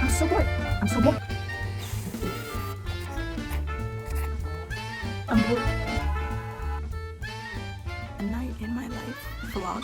I'm so bored. I'm so bored. I'm bored. A night in my life vlog.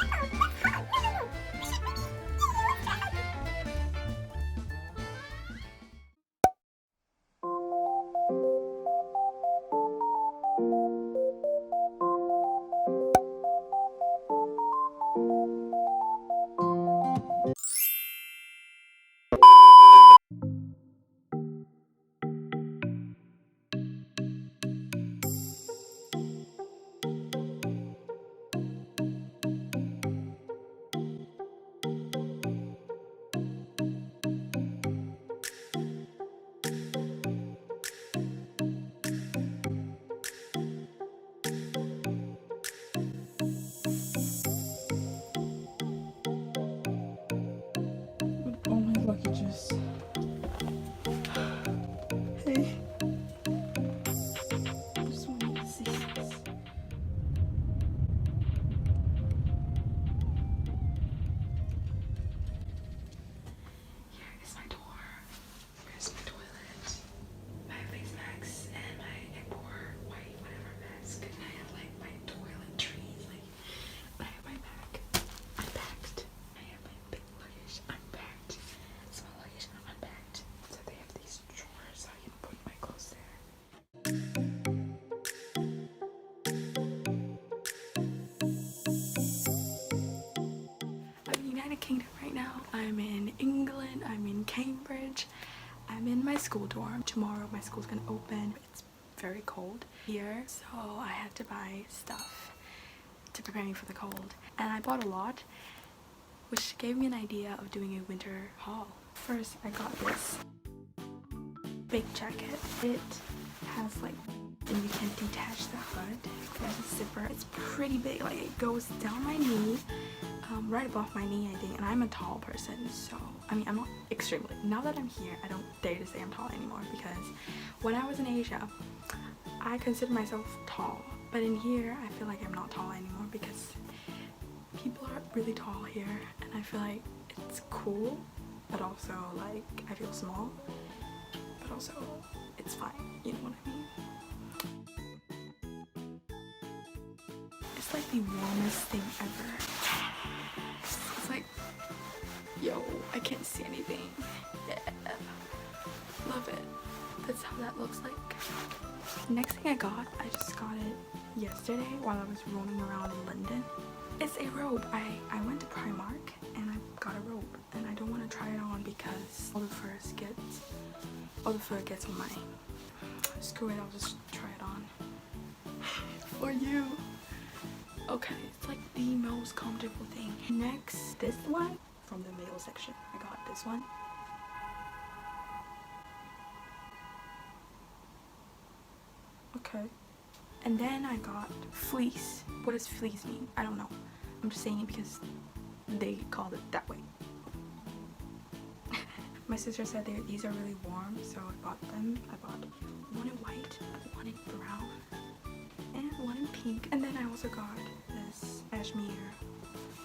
Oh my luggages. Hey. I just wanted to see this. Here is my door. Here's my toilet. My face mask and my poor white whatever mask. And I have like my toiletries. Like I have my bag unpacked. I have my big luggage unpacked. Small luggage unpacked. So they have these drawers so I can put my clothes there. I'm in the United Kingdom right now. I'm in England. I'm in Cambridge. I'm in my school dorm. Tomorrow my school's gonna open. It's very cold here, so I had to buy stuff to prepare me for the cold. And I bought a lot, which gave me an idea of doing a winter haul. First, I got this big jacket. It has like, and you can detach the hood. There's a zipper. It's pretty big. Like it goes down my knee, right above my knee, I think. And I'm a tall person, so I mean I'm not extremely. Now that I'm here, I don't dare to say I'm tall anymore because when I was in Asia, I consider myself tall. But in here, I feel like I'm not tall anymore because people are really tall here, and I feel like it's cool, but also like I feel small, but also it's fine. You know what I mean? It's like the warmest thing ever. It's like, yo, I can't see anything. Yeah. Love it. That's how that looks like. Next thing I got, I just got it yesterday while I was roaming around in London. It's a robe. I went to Primark and I got a robe, and I don't want to try it on because all the fur gets on my. Screw it, I'll just try it on. For you. Okay, it's like the most comfortable thing. Next, this one from the male section. I got this one. Okay. And then I got fleece. What does fleece mean? I don't know. I'm just saying it because they called it that way. My sister said these are really warm, so I bought them. I bought one in white, one in brown, and one in pink. And then I also got this cashmere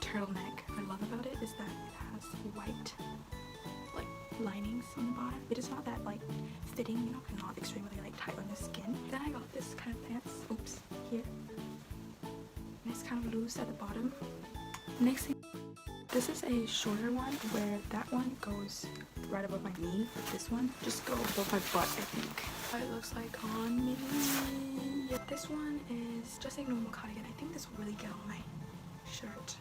turtleneck. What I love about it is that it has white like linings on the bottom. It is not that like fitting, you know, and not extremely like tight on the skin. Then I got this kind of pants, oops, here. And it's kind of loose at the bottom. Next thing, this is a shorter one where that one goes right above my knee. This one just goes above my butt, I think. What it looks like on me. Yeah, this one is just a normal cardigan. I think this will really get on my shirt.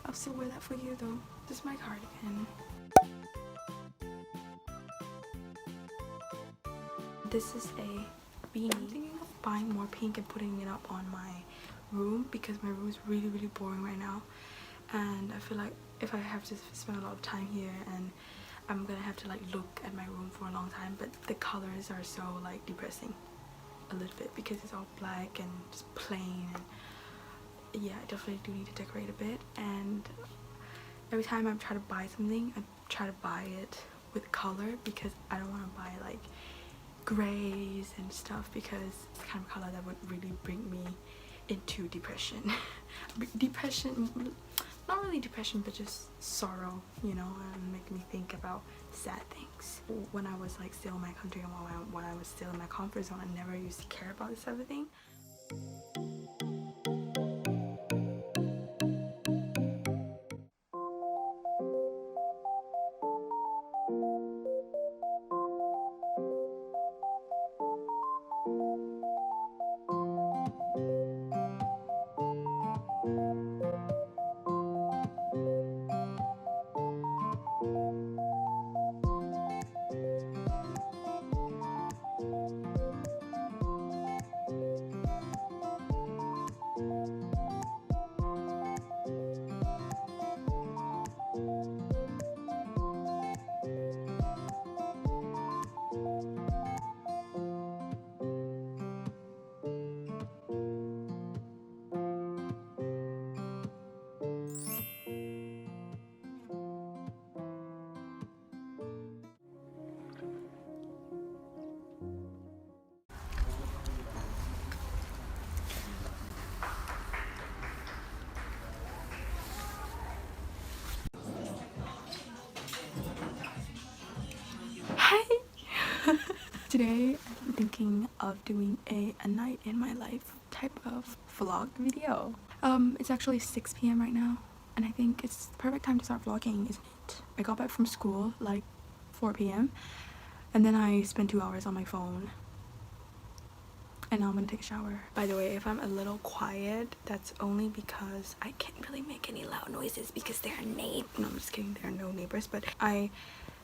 I'll still wear that for you though. This is my cardigan. This is a beanie. I'm thinking of buying more pink and putting it up on my room because my room is really boring right now, and I feel like if I have to spend a lot of time here, and I'm gonna have to like look at my room for a long time, but the colors are so like depressing a little bit because it's all black and just plain, and yeah, I definitely do need to decorate a bit. And every time I try to buy something, I try to buy it with color because I don't want to buy like grays and stuff because it's the kind of color that would really bring me into depression. Depression, not really depression, but just sorrow, you know, and make me think about sad things. When I was like still in my country and when I was still in my comfort zone, I never used to care about this type of thing. Hi! Today I'm thinking of doing a night in my life type of vlog video. It's actually 6 p.m. right now and I think it's the perfect time to start vlogging, isn't it? I got back from school like 4 p.m. and then I spent 2 hours on my phone and now I'm gonna take a shower. By the way, if I'm a little quiet, that's only because I can't really make any loud noises because there are no, I'm just kidding, there are no neighbors, but I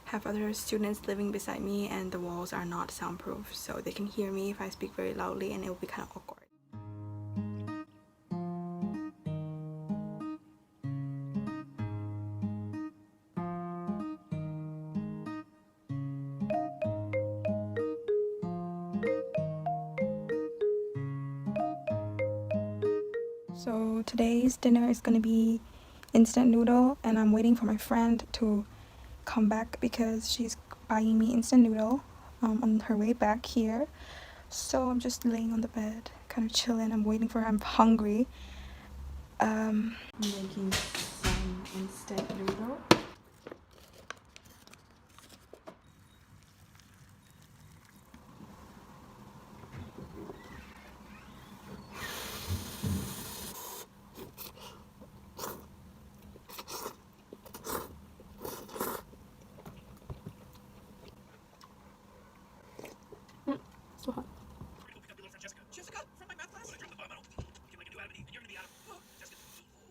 have other students living beside me and the walls are not soundproof, so they can hear me if I speak very loudly and it will be kind of awkward. So today's dinner is gonna be instant noodle and I'm waiting for my friend to come back because she's buying me instant noodle on her way back here. So I'm just laying on the bed kind of chilling. I'm waiting for her. I'm hungry. I'm making some instant noodle. So hot. Jessica, from my math class. Can we do Adam and Eve? You're gonna be Adam. Oh, Jessica.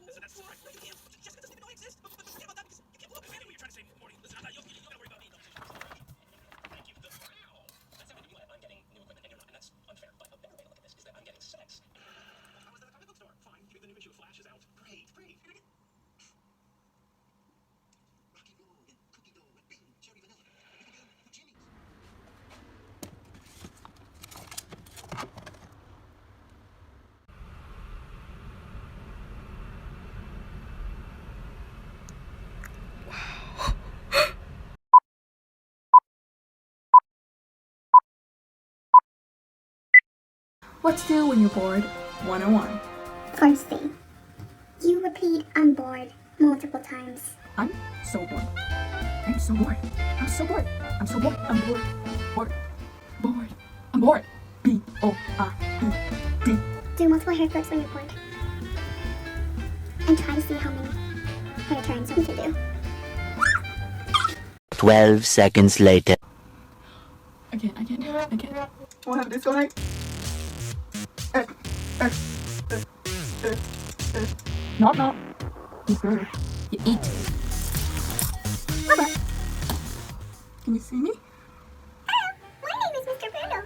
Listen, that's right. You can't. Jessica doesn't even know I exist. But forget about that because you can't look. I know what you're trying to say, Morty. Listen, I'm not. You don't gotta worry about me. Thank you. Wow. That's not you. I'm getting new equipment and you're not, and that's unfair. But a better way to look at this is that I'm getting sex. I was at the comic book store. Fine. The new issue of Flash is out. Great. Rocky Road and Cookie Dough and Bing, Cherry Vanilla. You can get them for Jimmy's. What to do when you're bored 101. Firstly, you repeat I'm bored multiple times. I'm so bored. I'm so bored. I'm so bored. I'm so bored. I'm bored. Bored. I'm bored. B-O-R-E-D. Do multiple hair flips when you're bored. And try to see how many hair turns you can do. 12 seconds later. Again. Wanna have a disco night? No. You eat. Can you see me? Hello, my name is Mr. Panda.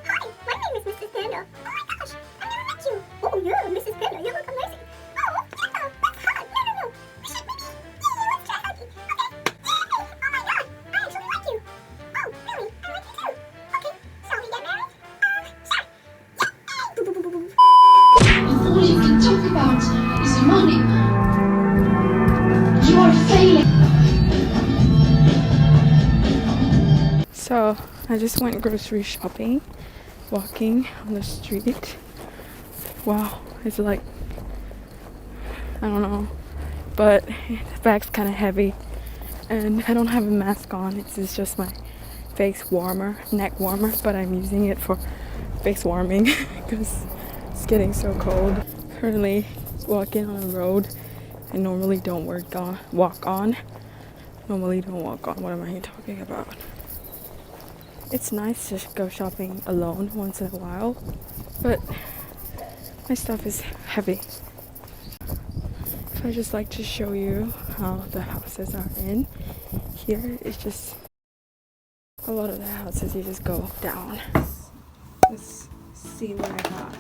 Hi, my name is Mrs. Panda. Oh my gosh, I've never met you. Oh yeah, Mrs. Panda, you look amazing. Oh, yeah, that's hot. No. We should maybe, let's try hugging. Okay. Oh my god, I actually like you. Oh, really? I like you too. Okay, shall we get married? Sure. Yay! All you can talk about is money. You are failing. I just went grocery shopping, walking on the street. Wow, it's like, I don't know, but the bag's kind of heavy and I don't have a mask on. It's just my face warmer, neck warmer, but I'm using it for face warming because it's getting so cold. Currently walking on a road I normally don't walk on. Normally don't walk on. What am I talking about? It's nice to go shopping alone once in a while, but my stuff is heavy. So I just like to show you how the houses are in. Here it's just a lot of the houses you just go down. Let's see what I got.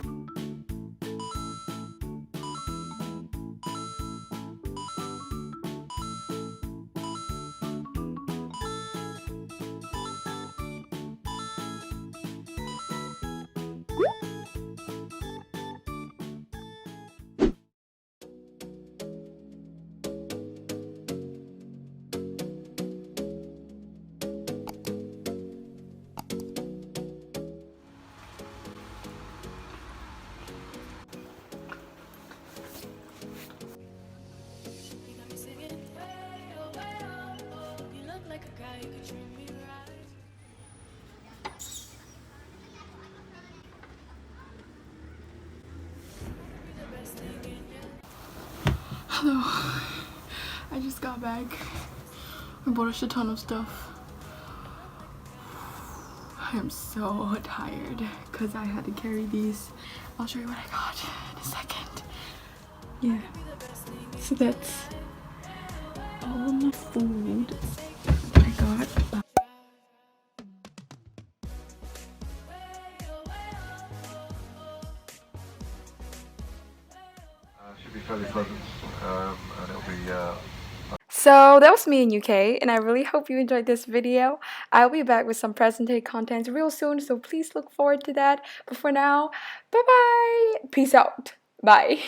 Hello, I just got back. I bought a shit ton of stuff. I am so tired because I had to carry these. I'll show you what I got in a second. Yeah, so that's all my food I got. Should be fairly pleasant, and it'll be So that was me in UK, and I really hope you enjoyed this video. I'll be back with some present day content real soon, so please look forward to that. But for now, bye bye, peace out, bye.